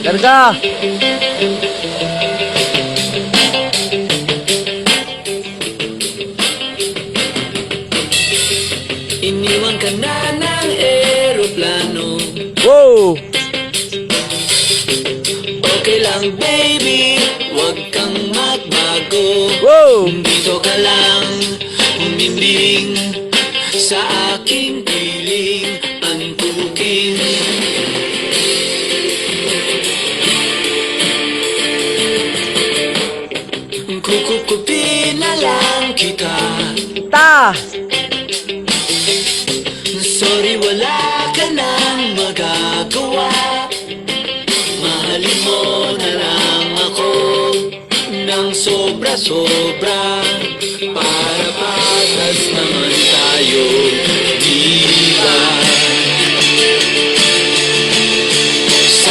Larga! Iniwan ka na ng eroplano. Wow! Okay lang baby, huwag kang magbago. Wow! Dito ka lang, humimbing sa aking piling, antukin. Kukupin na lang kita. Ta! Sorry, wala ka nang magagawa. Mahalin mo na lang ako ng sobra-sobra, para patas naman tayo, diba?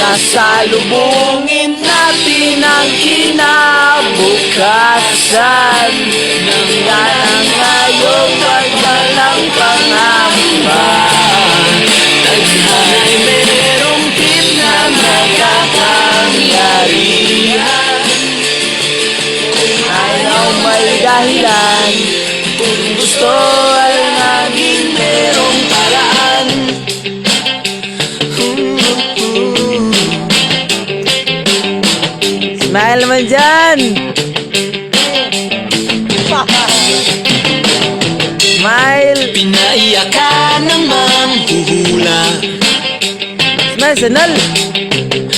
Sasalubungin natin ang kinabukasan Nang Kaya ngayon magbalang pangamba tadhana'y merong tip na Nagkakangyarihan Ayaw may dahilan kung Gusto ay naging merong paraan Smile naman dyan! Smile! pinaiyak ka ng manghuhula. Smile, Sanal!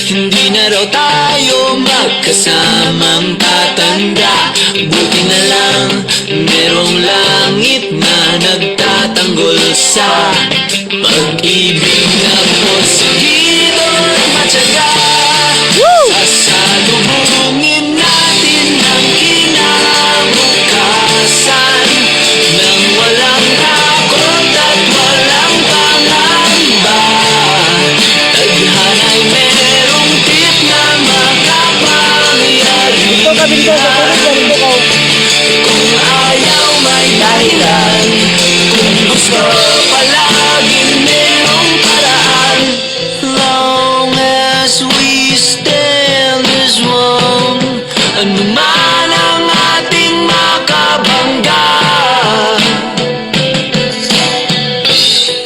Hindi na raw tayo magkasamang tatanda. Buti na lang merong langit na nagtatanggol sa pag-ibig